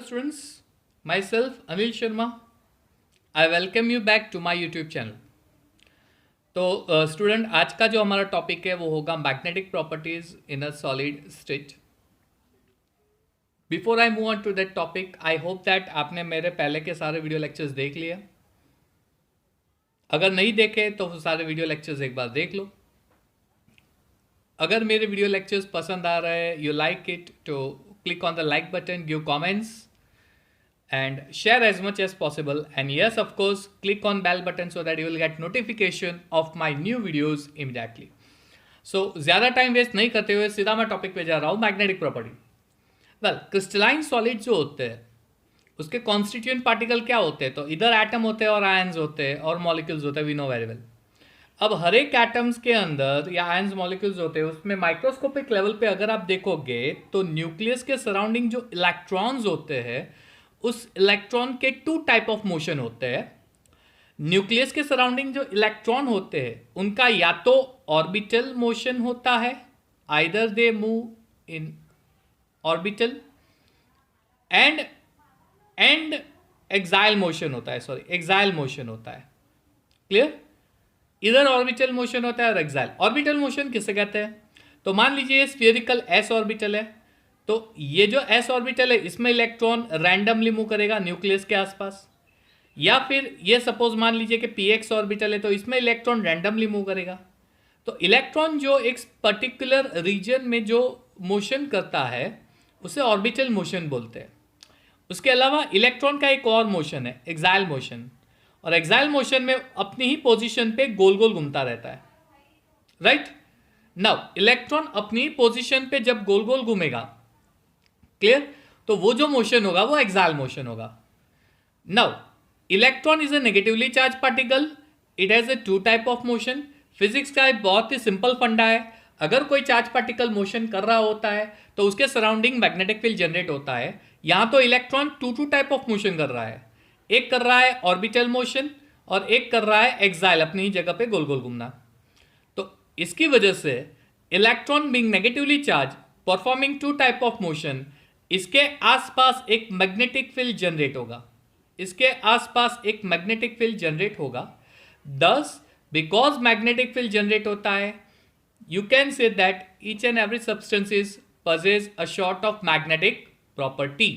students, myself Anil Sharma. I welcome you back to my YouTube channel. तो student आज का जो हमारा टॉपिक है वो होगा magnetic properties in a solid state. Before I move on to that topic, I hope that आपने मेरे पहले के सारे वीडियो लेक्चर्स देख लिए. अगर नहीं देखे तो सारे वीडियो लेक्चर्स एक बार देख लो. अगर मेरे वीडियो लेक्चर्स पसंद आ रहे हैं, यू लाइक इट, तो click on the like button, give comments and share as much as possible, and yes, of course, click on bell button so that you will get notification of my new videos immediately. So ज़्यादा time waste नहीं करते हुए सीधा मैं topic पे जा रहा हूँ, magnetic property. Well, crystalline solid जो होते हैं उसके कॉन्स्टिट्यूएंट पार्टिकल क्या होते हैं? तो इधर एटम होते हैं और आयंस होते हैं और मॉलिक्यूल्स होते हैं, वी नो वेरी वेल. अब हर एक एटम्स के अंदर या आयंस मॉलिक्यूल्स होते हैं, उसमें माइक्रोस्कोपिक लेवल पे अगर आप देखोगे तो न्यूक्लियस के सराउंडिंग जो इलेक्ट्रॉन्स होते हैं उस इलेक्ट्रॉन के टू टाइप ऑफ मोशन होते हैं. न्यूक्लियस के सराउंडिंग जो इलेक्ट्रॉन होते हैं उनका या तो ऑर्बिटल मोशन होता है, either they move in orbital, and axial motion होता है, एक्साइल मोशन होता है. क्लियर? इधर ऑर्बिटल मोशन होता है और एक्साइल. ऑर्बिटल मोशन किसे कहते हैं? तो मान लीजिए स्फीयरिकल एस ऑर्बिटल है, तो ये जो एस ऑर्बिटल है इसमें इलेक्ट्रॉन रैंडमली मूव करेगा न्यूक्लियस के आसपास. या फिर ये सपोज मान लीजिए कि पी एक्स ऑर्बिटल है, तो इसमें इलेक्ट्रॉन रैंडमली मूव करेगा. तो इलेक्ट्रॉन जो एक पर्टिकुलर रीजन में जो मोशन करता है उसे ऑर्बिटल मोशन बोलते हैं. उसके अलावा इलेक्ट्रॉन का एक और मोशन है, एक्साइल मोशन, और एक्साइल मोशन में अपनी ही पोजीशन पे गोल गोल घूमता रहता है. राइट नाउ इलेक्ट्रॉन अपनी ही पोजीशन पे जब गोल गोल घूमेगा, क्लियर, तो वो जो मोशन होगा वो एक्साइल मोशन होगा. Now electron is a negatively charge particle, it has a two type of motion. Physics का एक बहुत ही सिंपल फंडा है, अगर कोई चार्ज पार्टिकल मोशन कर रहा होता है तो उसके सराउंडिंग मैग्नेटिक फील्ड जनरेट होता है. यहां तो electron two type of motion कर रहा है, एक कर रहा है ऑर्बिटल मोशन और एक कर रहा है एक्साइल, अपनी ही जगह पे गोल गोल घूमना. तो इसकी वजह से electron being negatively charge performing two type of motion, इसके आसपास एक मैग्नेटिक फील्ड जनरेट होगा, इसके आसपास एक मैग्नेटिक फील्ड जनरेट होगा. दस बिकॉज मैग्नेटिक फील्ड जनरेट होता है, you can say that each and every substance is possess a sort of magnetic property.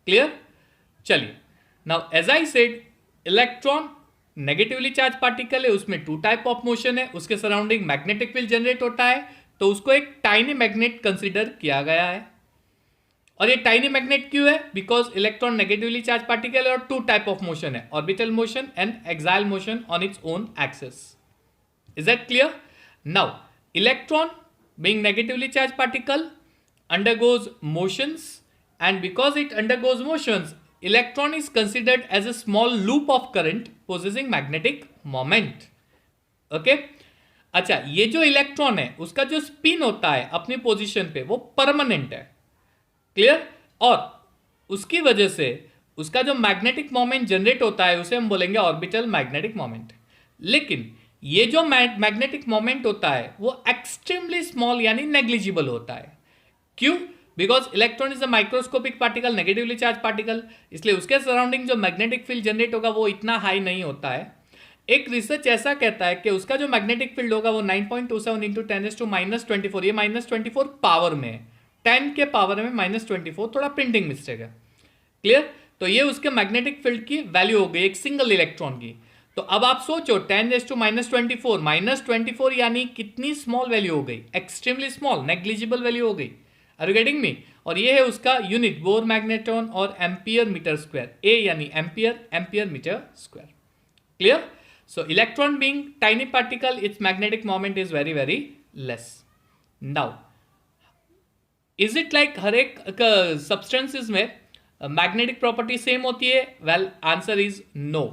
Clear? चलिए, now as I said, electron negatively charge particle है, उसमें to type of motion है, उसके surrounding magnetic field generate होता है, तो उसको एक टाइनी मैग्नेट कंसीडर किया गया है. और ये टाइनी मैग्नेट क्यों है? Because electron negatively charge particle है और टू टाइप ऑफ मोशन है, orbital motion and axial motion on its own axis. Is that clear? Now electron being negatively charge particle undergoes motions, and because it undergoes motions, electron is considered as a small loop of current possessing magnetic moment. Okay? अच्छा, ये जो electron है उसका जो spin होता है अपनी position पे वो परमानेंट है. क्लियर? और उसकी वजह से उसका जो मैग्नेटिक मोमेंट जनरेट होता है उसे हम बोलेंगे ऑर्बिटल मैग्नेटिक मोमेंट. लेकिन ये जो मैग्नेटिक मोमेंट होता है वो एक्सट्रीमली स्मॉल यानी नेग्लिजिबल होता है. क्यों? Because electron is a microscopic particle, negatively charge particle, इसलिए उसके सराउंडिंग जो मैग्नेटिक फील्ड जनरेट होगा वो इतना हाई नहीं होता है. एक रिसर्च ऐसा कहता है कि उसका जो मैग्नेटिक फील्ड होगा वो 9.27 इंटू 10⁻²4, ये -24 पावर में है, 10 के पावर में -24, थोड़ा प्रिंटिंग मिस्टेक है. क्लियर? तो ये उसके मैग्नेटिक फील्ड की वैल्यू हो गई एक सिंगल इलेक्ट्रॉन की. तो अब आप सोचो 10⁻²4, -24 यानी कितनी स्मॉल वैल्यू हो गई? एक्सट्रीमली स्मॉल, नेग्लिजिबल वैल्यू हो गई. Are you getting me? और ये है उसका यूनिट बोर मैग्नेट्रॉन और एम्पियर मीटर स्क्वायर, ए यानी ampere metre square. Clear? So electron being tiny particle, its magnetic moment is very very less. Now is it like हर एक substances में magnetic property same होती है? Well, answer is no.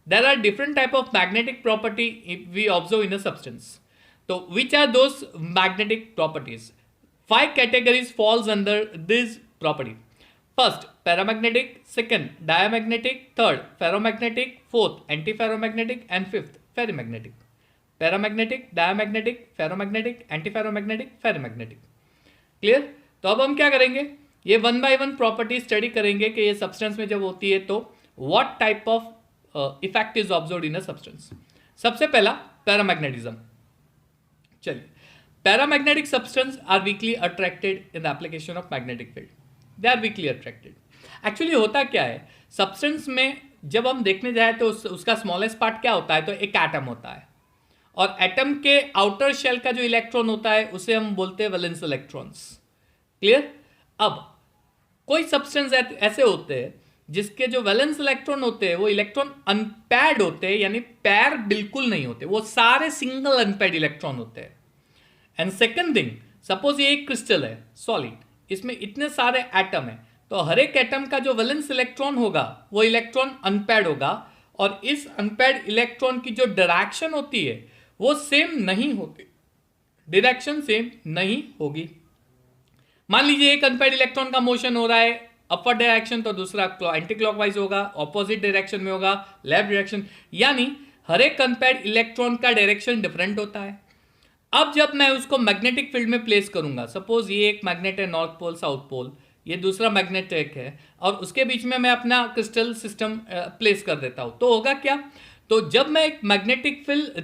There are different type of magnetic property if we observe in a substance. So which are those magnetic properties? 5 categories falls under this property. First, paramagnetic. Second, diamagnetic. Third, ferromagnetic. Fourth, antiferromagnetic. And fifth, ferrimagnetic. Paramagnetic, diamagnetic, ferromagnetic, antiferromagnetic, ferrimagnetic. Clear? तो अब हम क्या करेंगे? ये 1 bye 1 property study करेंगे कि ये substance में जब होती है तो what type of effect is observed in a substance. सबसे पहला पैरामैग्नेटिज्म। चलिए, paramagnetic substance are weakly attracted in the application of magnetic field. They are weakly attracted. Actually होता क्या है, सब्सटेंस में जब हम देखने जाए तो उसका स्मॉलेस्ट पार्ट क्या होता है, तो एक एटम होता है, और एटम के आउटर शेल का जो इलेक्ट्रॉन होता है उसे हम बोलते हैं वैलेंस इलेक्ट्रॉन्स। क्लियर। अब कोई सब्सटेंस ऐसे होते हैं जिसके जो वैलेंस इलेक्ट्रॉन होते हैं वो इलेक्ट्रॉन अनपेयर्ड होते हैं, यानी पेयर बिल्कुल नहीं होते, वो सारे सिंगल अनपेयर्ड इलेक्ट्रॉन होते हैं। एंड सेकंड थिंग, सपोज ये एक क्रिस्टल है सॉलिड, इसमें इतने सारे एटम है, तो हर एक एटम का जो वैलेंस इलेक्ट्रॉन होगा वो इलेक्ट्रॉन अनपेयर्ड होगा, और इस अनपेयर्ड इलेक्ट्रॉन की जो डायरेक्शन होती है वो सेम नहीं होती, डायरेक्शन सेम नहीं होगी। मान लीजिए एक अनपेयर्ड इलेक्ट्रॉन का मोशन हो रहा है अपवर्ड डायरेक्शन, तो दूसरा एंटी क्लॉकवाइज होगा, ऑपोजिट डायरेक्शन में होगा लेफ्ट डायरेक्शन, यानी हर एक अनपेयर्ड इलेक्ट्रॉन का डायरेक्शन डिफरेंट होता है। अब जब मैं उसको मैग्नेटिक फील्ड में प्लेस करूंगा, सपोज ये एक मैग्नेट है नॉर्थ पोल साउथ पोल, ये दूसरा मैग्नेट एक है, और उसके बीच में मैं अपना क्रिस्टल सिस्टम प्लेस कर देता हूं, तो होगा क्या, तो जब मैं एक मैग्नेटिक फील्ड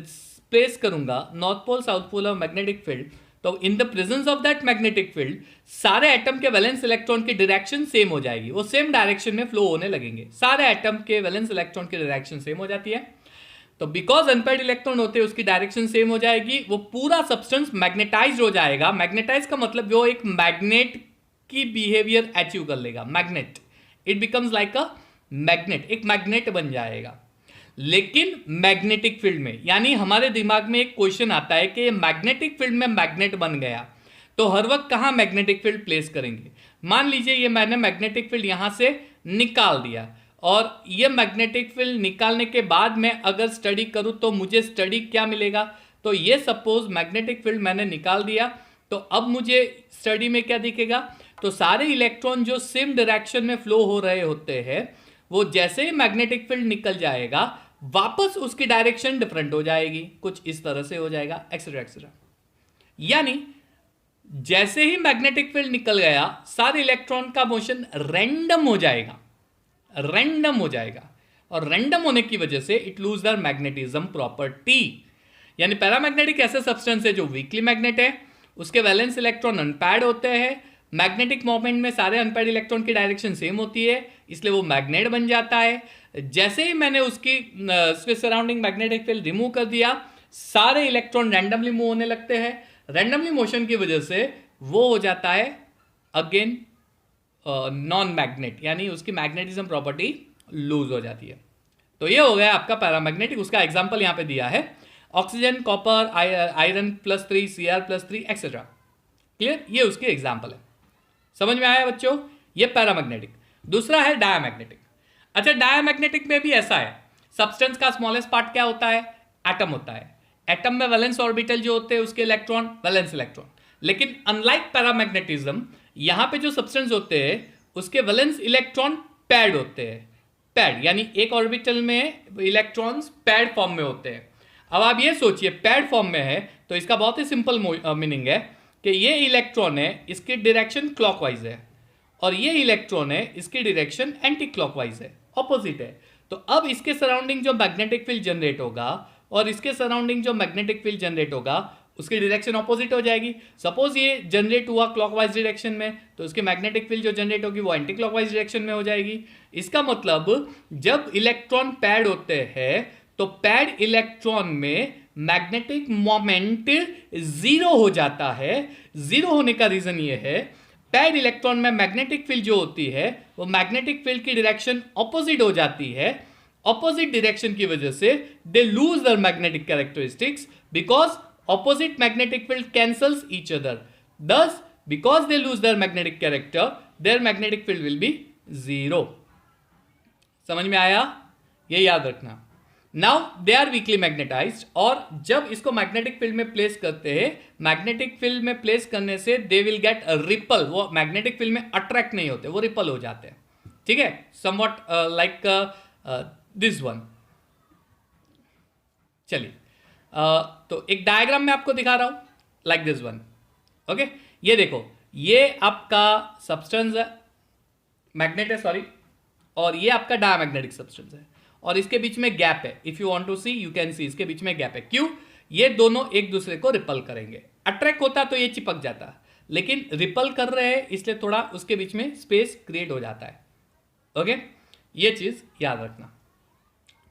प्लेस करूंगा नॉर्थ पोल साउथ पोल और मैग्नेटिक फील्ड, तो in the presence of that magnetic field सारे एटम के वैलेंस इलेक्ट्रॉन की डायरेक्शन सेम हो जाएगी, वो सेम डायरेक्शन में फ्लो होने लगेंगे, सारे एटम के वैलेंस इलेक्ट्रॉन की डायरेक्शन सेम हो जाती है। तो बिकॉज अनपेयर्ड इलेक्ट्रॉन होते हैं उसकी डायरेक्शन सेम हो जाएगी, वो पूरा सब्सटेंस मैग्नेटाइज्ड हो जाएगा। मैग्नेटाइज का मतलब वो एक मैग्नेट की बिहेवियर अचीव कर लेगा, magnet, it becomes like a magnet, एक मैग्नेट बन जाएगा। लेकिन मैग्नेटिक फील्ड में, यानी हमारे दिमाग में एक क्वेश्चन आता है कि मैग्नेटिक फील्ड में मैग्नेट बन गया तो हर वक्त कहां मैग्नेटिक फील्ड प्लेस करेंगे। मान लीजिए ये मैंने मैग्नेटिक फील्ड यहां से निकाल दिया, और ये मैग्नेटिक फील्ड निकालने के बाद मैं अगर स्टडी करूं तो मुझे स्टडी क्या मिलेगा, तो ये सपोज मैग्नेटिक फील्ड मैंने निकाल दिया, तो अब मुझे स्टडी में क्या दिखेगा, तो सारे इलेक्ट्रॉन जो सेम डायरेक्शन में फ्लो हो रहे होते हैं वो जैसे ही मैग्नेटिक फील्ड निकल जाएगा वापस उसकी डायरेक्शन डिफरेंट हो जाएगी, कुछ इस तरह से हो जाएगा, एक्सेट्रा एक्सेट्रा। यानी जैसे ही मैग्नेटिक फील्ड निकल गया सारे इलेक्ट्रॉन का मोशन रैंडम हो जाएगा, रैंडम हो जाएगा, और रैंडम होने की वजह से it lose their magnetism property. यानी पैरामैग्नेटिक ऐसे सब्सटेंस है जो वीकली मैग्नेट है, उसके वैलेंस इलेक्ट्रॉन अनपेयर्ड होते हैं, मैग्नेटिक मोमेंट में सारे अनपेयर्ड इलेक्ट्रॉन की डायरेक्शन सेम होती है, इसलिए वो मैग्नेट बन जाता है। जैसे ही मैंने उसकी सराउंडिंग मैग्नेटिक फील्ड रिमूव कर दिया सारे इलेक्ट्रॉन रैंडमली मूव होने लगते हैं, रैंडमली मोशन की वजह से वो हो जाता है अगेन नॉन मैग्नेट, यानी उसकी मैग्नेटिज्म प्रॉपर्टी लूज हो जाती है। तो ये हो गया आपका पैरामैग्नेटिक। उसका एग्जांपल यहां पे दिया है, oxygen, copper, iron +3, Cr+3 etcetera. Clear, ये उसके एग्जांपल है। समझ में आया बच्चों, ये पैरामैग्नेटिक। दूसरा है डायामैग्नेटिक। अच्छा, डायामैग्नेटिक में भी ऐसा है, सब्सटेंस का स्मॉलेस्ट पार्ट क्या होता है, एटम होता है, एटम में वैलेंस ऑर्बिटल जो होते हैं उसके इलेक्ट्रॉन वैलेंस इलेक्ट्रॉन, लेकिन अनलाइक पैरामैग्नेटिज्म यहां पे जो सब्सटेंस होते हैं उसके वैलेंस इलेक्ट्रॉन पैड होते हैं, पैड यानी एक ऑर्बिटल में इलेक्ट्रॉन्स पैड फॉर्म में होते हैं। अब आप ये सोचिए पैड फॉर्म में है तो इसका बहुत ही सिंपल मीनिंग है कि ये इलेक्ट्रॉन है इसकी डायरेक्शन क्लॉकवाइज है, और ये इलेक्ट्रॉन है इसकी डायरेक्शन एंटी क्लॉकवाइज है, ऑपोजिट है। तो अब इसके सराउंडिंग जो मैग्नेटिक फील्ड जनरेट होगा और इसके सराउंडिंग जो मैग्नेटिक फील्ड जनरेट होगा उसकी डायरेक्शन ऑपोजिट हो जाएगी। सपोज ये जनरेट हुआ क्लॉकवाइज डायरेक्शन में तो उसकी मैग्नेटिक फील्ड जो जनरेट होगी वो एंटी क्लॉकवाइज डायरेक्शन में हो जाएगी। इसका मतलब जब इलेक्ट्रॉन पैड होते हैं तो पैड इलेक्ट्रॉन में मैग्नेटिक मोमेंट जीरो हो जाता है। जीरो होने का रीजन ये है, पैड इलेक्ट्रॉन में मैग्नेटिक फील्ड जो होती है वो मैग्नेटिक फील्ड की डायरेक्शन ऑपोजिट हो जाती है। ऑपोजिट डायरेक्शन की वजह से they lose their magnetic characteristics because opposite magnetic field cancels each other. Thus, because they lose their magnetic character, their magnetic field will be zero. समझ में आया, ये याद रखना। Now they are weakly magnetized, और जब इसको मैग्नेटिक फील्ड में प्लेस करते हैं, मैग्नेटिक फील्ड में प्लेस करने से दे विल गेट रिपल, वो मैग्नेटिक फील्ड में अट्रैक्ट नहीं होते, वो रिपल हो जाते हैं। ठीक है, समवॉट लाइक दिस वन। चलिए तो एक डायग्राम में आपको दिखा रहा हूं लाइक दिस वन। ओके, ये देखो, ये आपका सब्सटेंस है, मैग्नेट है सॉरी, और ये आपका डायमैग्नेटिक सब्सटेंस है, और इसके बीच में गैप है। If you want to see you can see, इसके बीच में गैप है। क्यों? ये दोनों एक दूसरे को रिपल करेंगे। अट्रैक्ट होता तो ये चिपक जाता, लेकिन रिपल कर रहे हैं इसलिए थोड़ा उसके बीच में स्पेस क्रिएट हो जाता है। ओके, ये चीज याद रखना।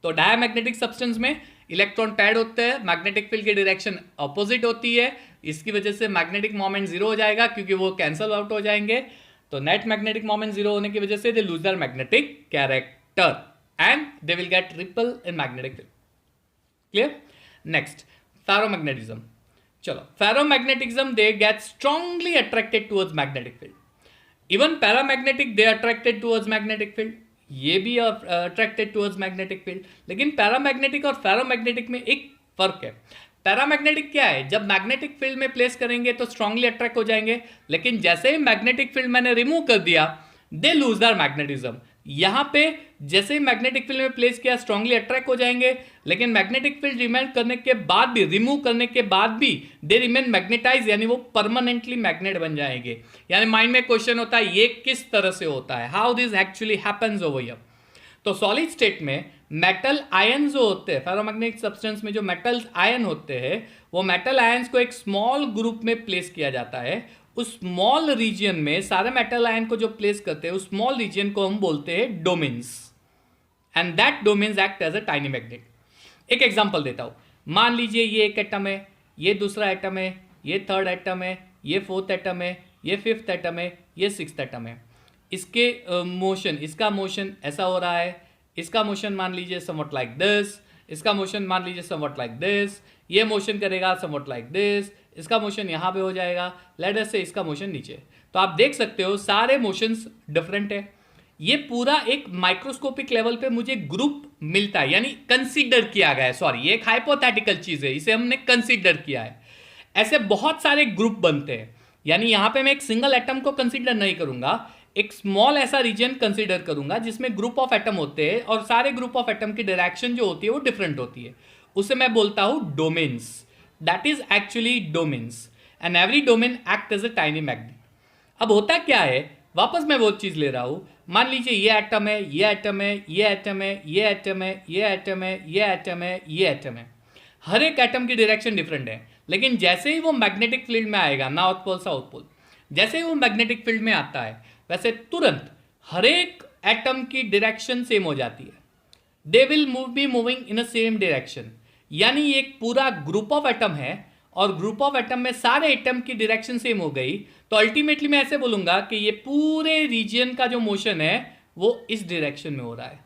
तो डायमैग्नेटिक सब्सटेंस में इलेक्ट्रॉन पैड होते हैं, मैग्नेटिक फील्ड की डायरेक्शन ऑपोजिट होती है, इसकी वजह से मैग्नेटिक मोमेंट जीरो हो जाएगा क्योंकि वो कैंसल आउट हो जाएंगे। तो नेट मैग्नेटिक मोमेंट जीरो होने की वजह से they lose their magnetic character and they will get ripple in magnetic field. Clear? Next, ferromagnetism. चलो, ferromagnetism they get strongly attracted towards magnetic field. Even paramagnetic they attracted towards magnetic field, ये भी attracted towards magnetic field. लेकिन paramagnetic और ferromagnetic में एक फर्क है। Paramagnetic क्या है? जब मैग्नेटिक फील्ड में प्लेस करेंगे तो स्ट्रांगली अट्रैक्ट हो जाएंगे, लेकिन जैसे ही मैग्नेटिक फील्ड मैंने रिमूव कर दिया दे लूज देयर मैग्नेटिज्म। यहां पे जैसे ही मैग्नेटिक फील्ड में प्लेस किया स्ट्रांगली अट्रैक्ट हो जाएंगे, लेकिन मैग्नेटिक फील्ड रिमेन करने के बाद भी, रिमूव करने के बाद भी दे रिमेन मैग्नेटाइज, यानी वो परमानेंटली मैग्नेट बन जाएंगे। यानी माइंड में क्वेश्चन होता है ये किस तरह से होता है, how this actually happens over here. तो सॉलिड स्टेट में मेटल आयन जो होते हैं, फेरोमैग्नेटिक सब्सटेंस में जो मेटल आयन होते हैं, वो मेटल आयंस को एक स्मॉल ग्रुप में प्लेस किया जाता है। उस स्मॉल रीजन में सारे मेटल आयन को जो प्लेस करते हैं उस स्मॉल रीजन को हम बोलते हैं domains, and that domains act as a tiny magnet. एक एग्जांपल देता हूं, मान लीजिए ये एक एटम है, ये दूसरा एटम है, ये थर्ड एटम है, ये फोर्थ एटम है, ये फिफ्थ एटम है, ये सिक्स्थ एटम है। इसके मोशन, इसका मोशन ऐसा हो रहा है, इसका मोशन मान लीजिए समवट लाइक दिस, इसका मोशन मान लीजिए समवट लाइक दिस, ये मोशन करेगा समवट लाइक दिस, इसका मोशन यहाँ पे हो जाएगा, लेट अस से इसका मोशन नीचे। तो आप देख सकते हो सारे मोशंस डिफरेंट है। ये पूरा एक माइक्रोस्कोपिक लेवल पे मुझे ग्रुप मिलता है, यानी कंसीडर किया गया है, सॉरी ये एक हाइपोथेटिकल चीज है, इसे हमने कंसीडर किया है। ऐसे बहुत सारे ग्रुप बनते हैं, यानी यहां पे मैं एक सिंगल एटम को कंसीडर नहीं करूंगा, एक स्मॉल ऐसा रीजन कंसीडर करूंगा जिसमें ग्रुप ऑफ एटम होते हैं, और सारे ग्रुप ऑफ एटम की डायरेक्शन जो होती है वो डिफरेंट होती है। उसे मैं बोलता हूं domains, that is actually domains, and every domain act as a tiny magnet. अब होता क्या है, वापस मैं वो चीज ले रहा हूं, मान लीजिए ये एटम है, ये एटम है, ये एटम है, ये एटम है, ये एटम है, ये एटम है, ये एटम है। हर एक एटम की डायरेक्शन डिफरेंट है, लेकिन जैसे ही वो मैग्नेटिक फील्ड में आएगा, नॉर्थ पोल साउथ पोल, जैसे ही वो मैग्नेटिक फील्ड में आता है वैसे तुरंत हर एक एटम की डायरेक्शन सेम हो जाती है। They will be moving in a same direction, यानी एक पूरा ग्रुप ऑफ एटम है और ग्रुप ऑफ एटम में सारे एटम की डायरेक्शन सेम हो गई, तो अल्टीमेटली मैं ऐसे बोलूंगा कि ये पूरे रीजन का जो मोशन है वो इस डायरेक्शन में हो रहा है।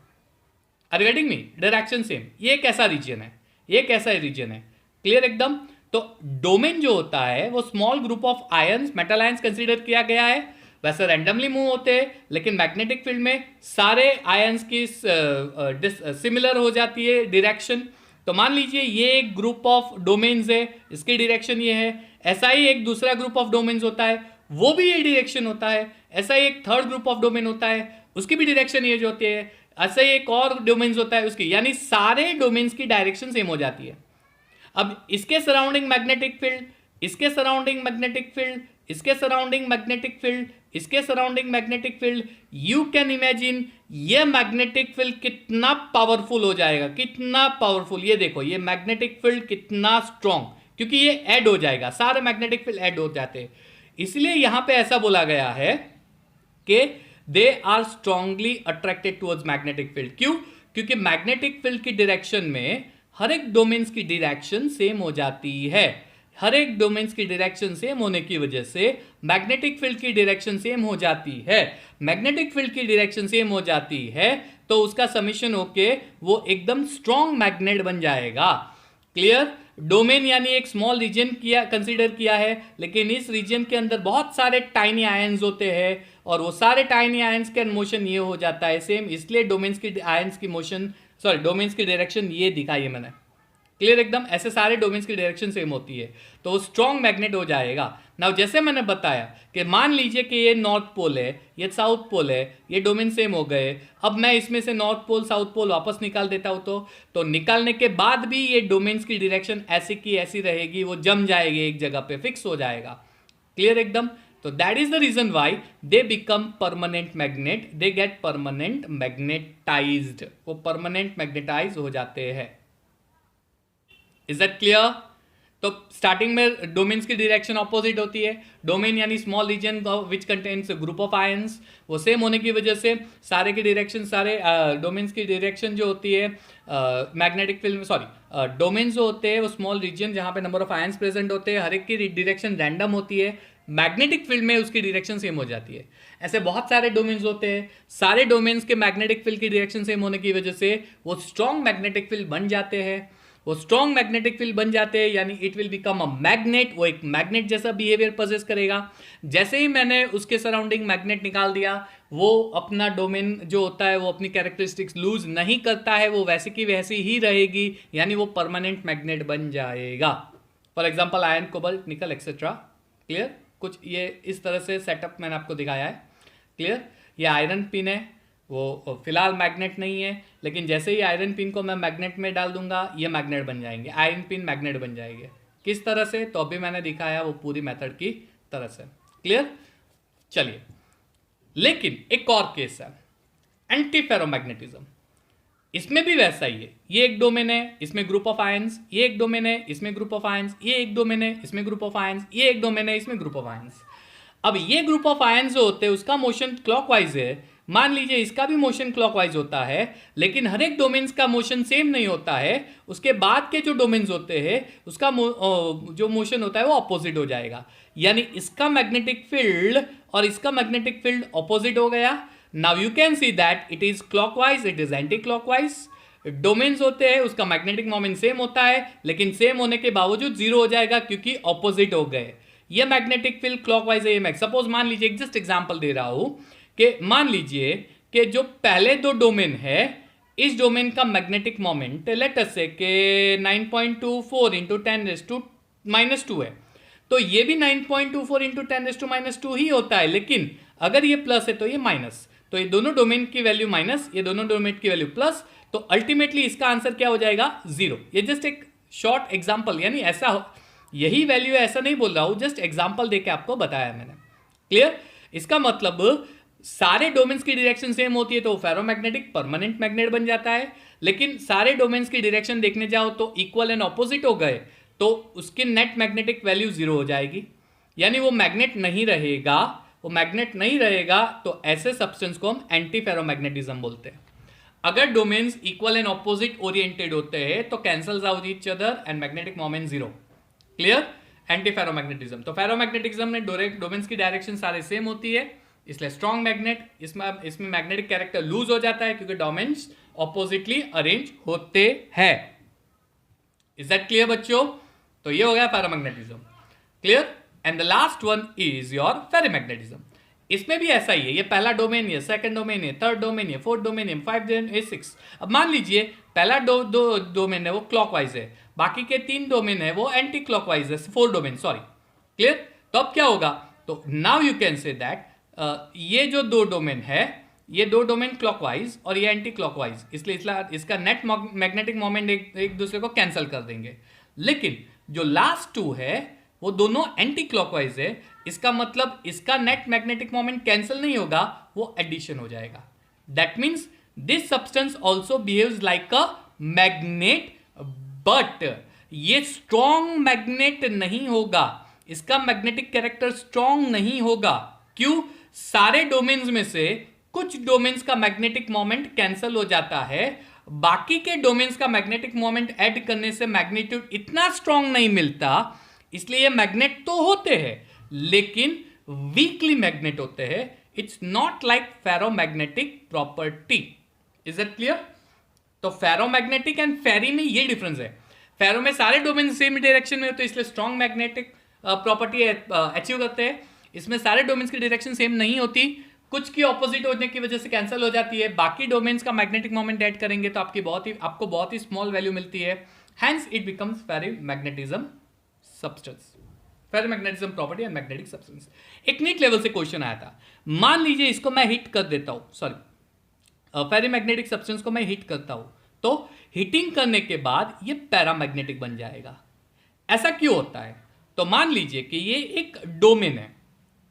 Are you getting me? Direction same. ये कैसा रीजन है, ये कैसा रीजन है, क्लियर एकदम। तो डोमेन जो होता है वो small group of ions, metal ions consider किया गया है। वैसे रैंडमली मूव होते हैं, लेकिन मैग्नेटिक फील्ड में सारे आयंस की सिमिलर हो जाती है डायरेक्शन। तो मान लीजिए ये एक ग्रुप ऑफ डोमेन्स है, इसकी डायरेक्शन ये है, ऐसा ही एक दूसरा ग्रुप ऑफ डोमेन्स होता है, वो भी ये डायरेक्शन होता है, ऐसा ही एक थर्ड ग्रुप ऑफ डोमेन होता है, उसकी भी डायरेक्शन ये जो होती है, ऐसा ही एक और डोमेन्स होता है उसकी, यानी सारे डोमेन्स की डायरेक्शन सेम हो जाती है। अब इसके सराउंडिंग मैग्नेटिक फील्ड, इसके सराउंडिंग मैग्नेटिक फील्ड, इसके सराउंडिंग मैग्नेटिक फील्ड, इसके surrounding magnetic field, you can imagine ये मैग्नेटिक फील्ड कितना पावरफुल हो जाएगा, कितना पावरफुल। ये देखो ये मैग्नेटिक फील्ड कितना स्ट्रॉन्ग, क्योंकि ये ऐड हो जाएगा, सारे मैग्नेटिक फील्ड ऐड हो जाते हैं। इसलिए यहां पे ऐसा बोला गया है कि they are strongly attracted towards magnetic field. क्यों? क्योंकि मैग्नेटिक फील्ड की डायरेक्शन में हर एक डोमेन्स की डायरेक्शन सेम हो जाती है। हर एक डोमेन्स की डायरेक्शन सेम होने की वजह से मैग्नेटिक फील्ड की डायरेक्शन सेम हो जाती है। मैग्नेटिक फील्ड की डायरेक्शन सेम हो जाती है तो उसका समीशन होके वो एकदम स्ट्रॉन्ग मैग्नेट बन जाएगा। क्लियर? डोमेन यानी एक स्मॉल रीजन किया, कंसीडर किया है, लेकिन इस रीजन के अंदर बहुत सारे टाइनी आयंस होते हैं और वो सारे टाइनी आयंस का मोशन ये हो जाता है सेम, इसलिए डोमेन्स की आयंस की मोशन, सॉरी डोमेन्स की डायरेक्शन ये दिखाई है मैंने। क्लियर एकदम? ऐसे सारे डोमेन्स की डायरेक्शन सेम होती है तो वो स्ट्रॉन्ग मैग्नेट हो जाएगा। नाउ जैसे मैंने बताया कि मान लीजिए कि ये नॉर्थ पोल है, ये साउथ पोल है, ये डोमेन सेम हो गए। अब मैं इसमें से नॉर्थ पोल साउथ पोल वापस निकाल देता हूं तो निकालने के बाद भी ये डोमेन्स की डायरेक्शन ऐसी की ऐसी रहेगी, वो जम जाएगी, एक जगह पे फिक्स हो जाएगा। क्लियर एकदम? तो that is the reason why they become permanent magnet, they get permanent magnetized, वो परमानेंट मैग्नेटाइज हो जाते हैं। Is that clear? तो स्टार्टिंग में डोमेन्स की डायरेक्शन ऑपोजिट होती है। डोमेन यानी small region which contains group of ions, वो सेम होने की वजह से सारे की डायरेक्शन, सारे डोमेन्स की डायरेक्शन जो होती है मैग्नेटिक फील्ड, सॉरी डोमेन्स जो होते हैं वो स्मॉल रीजन जहाँ पे नंबर ऑफ आयंस प्रेजेंट होते हैं, हर एक की डायरेक्शन रैंडम होती है। मैग्नेटिक फील्ड में उसकी डायरेक्शन सेम हो जाती है। ऐसे बहुत सारे डोमेन्स होते हैं, सारे डोमेन्स के मैग्नेटिक फील्ड की डायरेक्शन सेम होने की वजह से वो स्ट्रॉन्ग मैग्नेटिक फील्ड बन जाते हैं। वो स्ट्रॉन्ग मैग्नेटिक फील्ड बन जाते हैं यानी it will become a magnet, वो एक मैग्नेट जैसा बिहेवियर पोजेस करेगा। जैसे ही मैंने उसके सराउंडिंग मैग्नेट निकाल दिया, वो अपना डोमेन जो होता है वो अपनी कैरेक्टरिस्टिक्स लूज नहीं करता है, वो वैसे की वैसी ही रहेगी, यानी वो परमानेंट मैग्नेट बन जाएगा। फॉर एग्जाम्पल आयरन, कोबाल्ट, निकल एक्सेट्रा। क्लियर? कुछ ये इस तरह से सेटअप मैंने आपको दिखाया है। क्लियर? ये आयरन पिन है, वो फिलहाल मैग्नेट नहीं है, लेकिन जैसे ही आयरन पिन को मैं मैग्नेट में डाल दूंगा ये मैग्नेट बन जाएंगे, आयरन पिन मैग्नेट बन जाएंगे। किस तरह से? तो अभी मैंने दिखाया वो पूरी मेथड की तरह से। क्लियर? चलिए, लेकिन एक और केस है एंटी फेरोमैग्नेटिज्म। इसमें भी वैसा ही है। ये एक डोमेन है, इसमें ग्रुप ऑफ आयंस, ये एक डोमेन है, इसमें ग्रुप ऑफ आयंस, ये एक डोमेन है, इसमें ग्रुप ऑफ आयंस, ये एक डोमेन है, इसमें ग्रुप ऑफ आयंस। अब ये ग्रुप ऑफ आयंस जो होते हैं उसका मोशन क्लॉकवाइज है, मान लीजिए इसका भी मोशन क्लॉकवाइज होता है, लेकिन हर एक डोमेन्स का मोशन सेम नहीं होता है। उसके बाद के जो डोमेन्स होते हैं उसका जो मोशन होता है वो अपोजिट हो जाएगा, यानी इसका मैग्नेटिक फील्ड और इसका मैग्नेटिक फील्ड अपोजिट हो गया। Now you can see that it is clockwise, it is anti clockwise. Domains होते हैं उसका मैग्नेटिक मोमेंट सेम होता है, लेकिन सेम होने के बावजूद जीरो हो जाएगा क्योंकि ऑपोजिट हो गए। ये मैग्नेटिक फील्ड क्लॉकवाइज है, ये सपोज मान लीजिए, एक जस्ट एग्जांपल दे रहा हूं कि मान लीजिए कि जो पहले दो डोमेन है, इस डोमेन का मैग्नेटिक मोमेंट लेट अस से कि 9.24 इंटू 10⁻⁻2 है, तो ये भी 9.24 इंटू 10⁻⁻2 ही होता है, लेकिन अगर ये प्लस है तो ये माइनस, तो ये दोनों डोमेन की वैल्यू माइनस, ये दोनों डोमेन की वैल्यू प्लस, तो अल्टीमेटली इसका आंसर क्या हो जाएगा? 0। ये जस्ट एक शॉर्ट एग्जाम्पल, यानी ऐसा यही वैल्यू है ऐसा नहीं बोल रहा हूं, जस्ट एग्जाम्पल देके आपको बताया मैंने। क्लियर? इसका मतलब सारे डोमेन्स की डायरेक्शन सेम होती है तो फेरोमैग्नेटिक परमानेंट मैग्नेट बन जाता है, लेकिन सारे डोमेन्स की डायरेक्शन देखने जाओ तो इक्वल एंड ऑपोजिट हो गए तो उसकी नेट मैग्नेटिक वैल्यू 0 हो जाएगी, यानी वो मैग्नेट नहीं रहेगा। वो मैग्नेट नहीं रहेगा तो ऐसे सब्सटेंस को हम एंटी फेरोमैग्नेटिज्म बोलते हैं। अगर domains equal and opposite oriented होते हैं तो cancels out each other and magnetic moment 0। Clear? Anti ferromagnetism. तो फेरोमैग्नेटिज्म में डोमेन्स की डायरेक्शन सारे सेम होती है, इसलिए स्ट्रॉन्ग मैग्नेट। इसमें मैग्नेटिक कैरेक्टर लूज हो जाता है क्योंकि डोमेन्स ऑपोजिटली अरेंज होते हैं। इज दैट क्लियर बच्चों? तो ये हो गया ferromagnetism. Clear? And the last one is your ferromagnetism. इसमें भी ऐसा ही है, ये पहला डोमेन, ये सेकंड डोमेन, ये थर्ड डोमेन, ये फोर्थ डोमेन, ये 5 डोमेन, ये 6। अब मान लीजिए पहला दो डोमेन है वो क्लॉकवाइज है, बाकी के 3 डोमेन है वो एंटी क्लॉकवाइज है, 4 डोमेन, सॉरी। क्लियर? तो अब क्या होगा? तो now you can say that ये जो 2 डोमेन है, ये 2 डोमेन क्लॉकवाइज और ये एंटी क्लॉकवाइज, इसलिए इसका नेट मैग्नेटिक मोमेंट एक दूसरे को कैंसिल कर देंगे। लेकिन जो लास्ट 2 है वो दोनों एंटी क्लॉकवाइज है, इसका मतलब इसका नेट मैग्नेटिक मोमेंट कैंसिल नहीं होगा, वो एडिशन हो जाएगा। That means this substance also behaves like a magnet, but ये स्ट्रॉन्ग मैग्नेट नहीं होगा, इसका मैग्नेटिक कैरेक्टर स्ट्रॉन्ग नहीं होगा। क्यों? सारे डोमेन्स में से कुछ डोमेन्स का मैग्नेटिक मोमेंट कैंसिल हो जाता है, बाकी के डोमेन्स का मैग्नेटिक मोमेंट ऐड करने से मैग्नीट्यूड इतना स्ट्रॉन्ग नहीं मिलता, इसलिए ये मैग्नेट तो होते हैं लेकिन वीकली मैग्नेट होते हैं। It's not like ferromagnetic property. Is it clear? तो फेरोमैग्नेटिक एंड फेरी में ये डिफरेंस है। फेरो में सारे डोमेन सेम डायरेक्शन में होते हैं इसलिए स्ट्रॉन्ग मैग्नेटिक प्रॉपर्टी अचीव करते हैं। इसमें सारे डोमेन्स की डायरेक्शन सेम नहीं होती, कुछ की ऑपोजिट होने की वजह से कैंसिल हो जाती है, बाकी डोमेन्स का मैग्नेटिक मोमेंट ऐड करेंगे तो आपको बहुत ही स्मॉल वैल्यू मिलती है, hence it becomes ferromagnetism substance, ferromagnetism property and magnetic substance. एक नीट लेवल से क्वेश्चन आया था, मान लीजिए इसको मैं हिट कर देता हूं, सॉरी फेरोमैग्नेटिक सब्सटेंस को मैं हिट करता हूं, तो हीटिंग करने के बाद ये पैरामैग्नेटिक बन जाएगा। ऐसा क्यों होता है? तो मान लीजिए कि ये एक डोमेन है,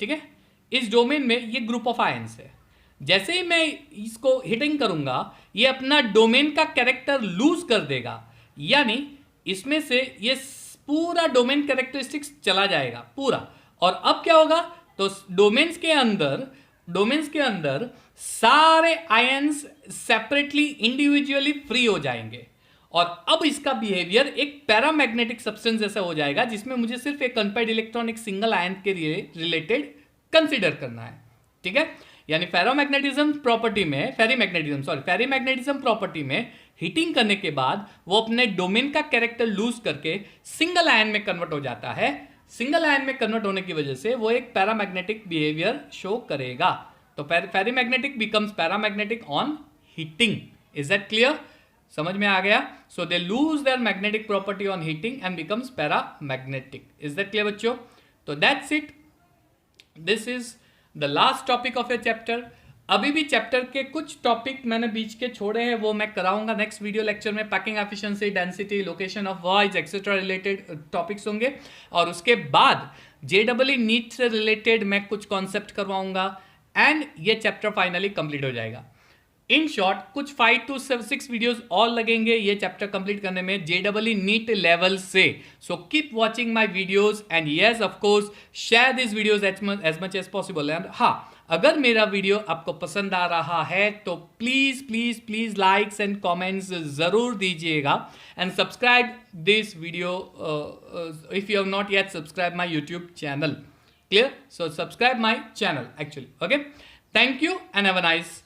ठीक है। इस डोमेन में ये ग्रुप ऑफ आयंस है। जैसे ही मैं इसको हिटिंग करूंगा ये अपना डोमेन का कैरेक्टर लूज कर देगा, यानी इसमें से ये पूरा डोमेन कैरेक्टरिस्टिक्स चला जाएगा पूरा। और अब क्या होगा, तो डोमेन्स के अंदर सारे आयंस सेपरेटली इंडिविजुअली फ्री हो जाएंगे और अब इसका बिहेवियर एक पैरामैग्नेटिक सब्सटेंस जैसा हो जाएगा, जिसमें मुझे सिर्फ एक अनपेयर्ड इलेक्ट्रॉन एक सिंगल आयन के रिलेटेड कंसीडर करना है, ठीक है। यानी फेरीमैग्नेटिज्म प्रॉपर्टी में हीटिंग करने के बाद वो अपने डोमेन का कैरेक्टर लूज करके सिंगल आयन में कन्वर्ट हो जाता है। सिंगल आयन में कन्वर्ट होने की वजह से वो एक पैरामैग्नेटिक बिहेवियर शो करेगा। तो ferrimagnetic becomes paramagnetic on heating. Is that clear? समझ में आ गया? So they lose their magnetic property on heating and becomes paramagnetic. Is that clear बच्चों? तो that's it, this is the last topic of a chapter. अभी भी chapter के कुछ टॉपिक मैंने बीच के छोड़े हैं, वो मैं कराऊंगा नेक्स्ट वीडियो लेक्चर में। Packing efficiency, density, location of voice etcetera related topics होंगे। और उसके बाद JEE नीट से रिलेटेड मैं कुछ कॉन्सेप्ट करवाऊंगा एंड ये चैप्टर फाइनली कंप्लीट हो जाएगा। इन शॉर्ट कुछ 5 to 6 वीडियोस और लगेंगे ये चैप्टर कंप्लीट करने में JEE नीट लेवल से। So keep watching my videos and yes of course share this videos as much as possible. And हाँ, अगर मेरा वीडियो आपको पसंद आ रहा है तो please please please likes and comments जरूर दीजिएगा and subscribe this video if you have not yet subscribe my YouTube channel. Clear? So subscribe my channel actually. Okay, thank you and have a nice